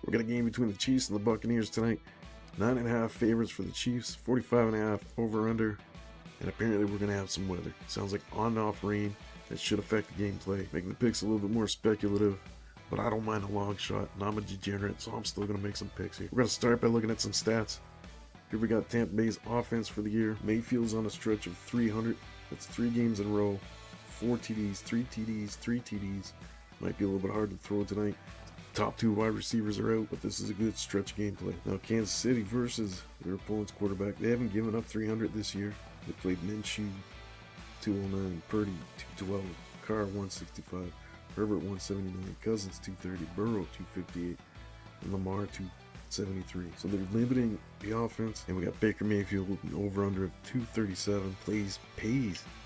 We're got a game between the Chiefs and the Buccaneers tonight. 9.5 favorites for the Chiefs, 45.5 over under, and apparently we're gonna have some weather. Sounds like on and off rain that should affect the gameplay, making the picks a little bit more speculative. But I don't mind a long shot, and I'm a degenerate, so I'm still gonna make some picks here. We're gonna start by looking at some stats. Here we got Tampa Bay's offense for the year. Mayfield's on a stretch of 300. That's 3 games in a row. 4 TDs, 3 TDs, 3 TDs. Might be a little bit hard to throw tonight. Top 2 wide receivers are out, but this is a good stretch gameplay. Now, Kansas City versus their opponent's quarterback. They haven't given up 300 this year. They played Minshew, 209, Purdy, 212, Carr, 165, Herbert, 179, Cousins, 230, Burrow, 258, and Lamar, 273. So they're limiting the offense, and we got Baker Mayfield with an over-under of 237. Pays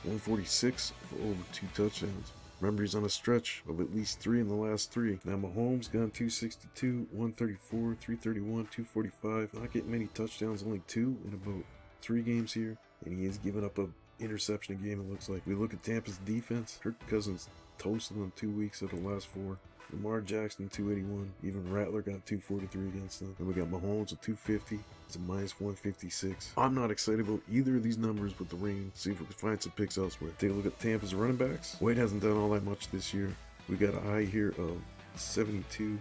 146 for over 2 touchdowns. Remember, he's on a stretch of at least 3 in the last 3. Now, Mahomes got 262, 134, 331, 245. Not getting many touchdowns, only 2 in about 3 games here. And he is giving up a interception a game, it looks like. We look at Tampa's defense. Kirk Cousins toasted them 2 weeks out of the last 4. Lamar Jackson, 281. Even Rattler got 243 against them. And we got Mahomes with 250. It's a minus 156. I'm not excited about either of these numbers with the rain. See if we can find some picks elsewhere. Take a look at Tampa's running backs. White hasn't done all that much this year. We got a high here of 72.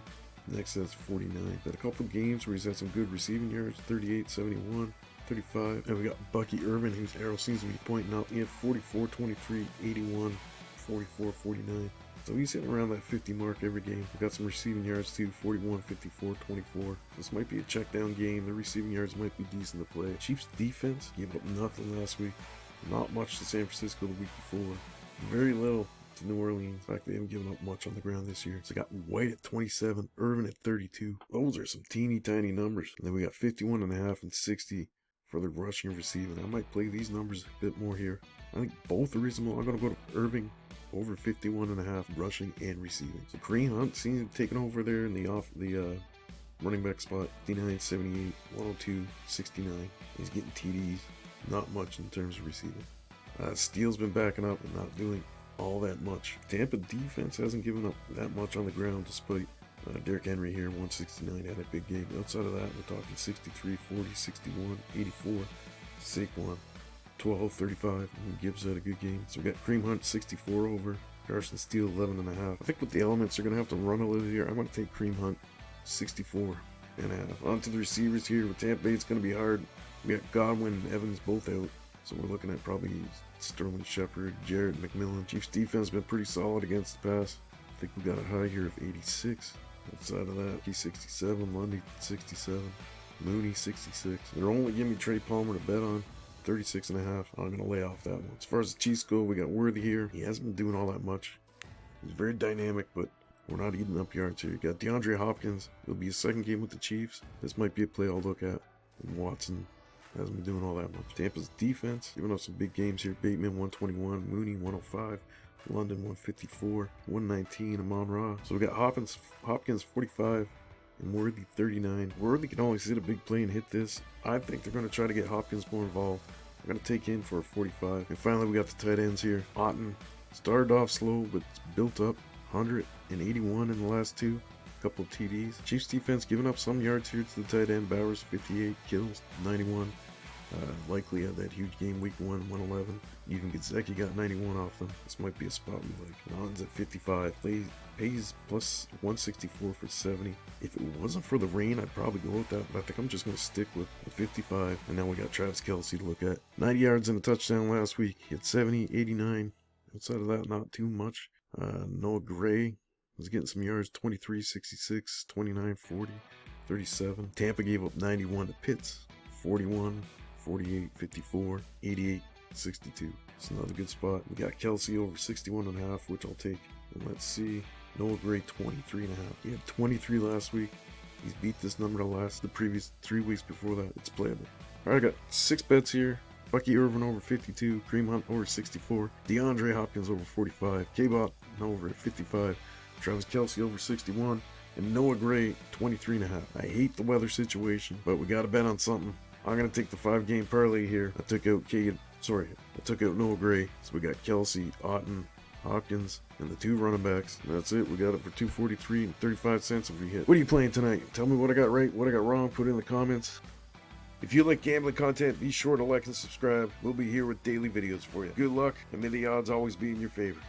Next that's 49. Got a couple games where he's had some good receiving yards. 38, 71. 35. And we got Bucky Irvin, whose arrow seems to be pointing out. He had 44, 23, 81, 44, 49. So he's hitting around that 50 mark every game. We got some receiving yards too, 41, 54, 24. This might be a check down game. The receiving yards might be decent to play. Chiefs defense gave up nothing last week. Not much to San Francisco the week before. Very little to New Orleans. In fact, they haven't given up much on the ground this year. So we got White at 27, Irvin at 32. Those are some teeny tiny numbers. And then we got 51.5 and 60 for the rushing and receiving. I might play these numbers a bit more here. I think both are reasonable. I'm going to go to Irving over 51.5 rushing and receiving. So Kareem Hunt seems to have taken over there in the running back spot. 59, 78, 102, 69. He's getting TDs. Not much in terms of receiving. Steele's been backing up and not doing all that much. Tampa defense hasn't given up that much on the ground despite Derrick Henry here, 169, had a big game. Outside of that, we're talking 63, 40, 61, 84, Saquon, 12, 35, and Gibbs had a good game. So we got Kareem Hunt, 64 over, Carson Steele, 11.5. I think with the elements, they're going to have to run a little here. I'm going to take Kareem Hunt, 64.5. On to the receivers here. With Tampa Bay, it's going to be hard. We got Godwin and Evans both out. So we're looking at probably Sterling Shepard, Jarrett McMillan. Chiefs defense has been pretty solid against the pass. I think we got a high here of 86. Outside of that, he's 67, Lundy 67, Mooney 66. They're only giving me Trey Palmer to bet on, 36.5. I'm going to lay off that one. As far as the Chiefs go, we got Worthy here. He hasn't been doing all that much. He's very dynamic, but we're not eating up yards here. You got DeAndre Hopkins. It'll be his second game with the Chiefs. This might be a play I'll look at. And Watson hasn't been doing all that much. Tampa's defense, giving up some big games here. Bateman 121, Mooney 105. London 154, 119, Amon-Ra. So we got Hopkins 45, and Worthy 39. Worthy can always hit a big play and hit this. I think they're going to try to get Hopkins more involved. We're going to take him for a 45. And finally, we got the tight ends here. Otten started off slow, but built up. 181 in the last 2. A couple of TDs. Chiefs defense giving up some yards here to the tight end. Bowers 58, Kills 91. Likely had that huge game week 1, 111. Even Gesicki got 91 off them. This might be a spot we like. Odds at 55. Pays plus 164 for 70. If it wasn't for the rain, I'd probably go with that, but I think I'm just going to stick with the 55. And now we got Travis Kelce to look at. 90 yards and a touchdown last week. He had 70, 89. Outside of that, not too much. Noah Gray was getting some yards. 23, 66, 29, 40, 37. Tampa gave up 91 to Pitts. 41. 48, 54, 88, 62. It's another good spot. We got Kelce over 61.5, which I'll take. And let's see. Noah Gray 23.5. He had 23 last week. He's beat this number the previous 3 weeks before that. It's playable. Alright, I got 6 bets here. Bucky Irvin over 52. Kareem Hunt over 64. DeAndre Hopkins over 45. K-Bot over at 55. Travis Kelce over 61. And Noah Gray 23.5. I hate the weather situation, but we got to bet on something. I'm going to take the 5-game parlay here. I took out Noah Gray. So we got Kelce, Otten, Hopkins, and the 2 running backs. And that's it. We got it for $2.43 and 35 cents if we hit. What are you playing tonight? Tell me what I got right, what I got wrong. Put it in the comments. If you like gambling content, be sure to like and subscribe. We'll be here with daily videos for you. Good luck, and may the odds always be in your favor.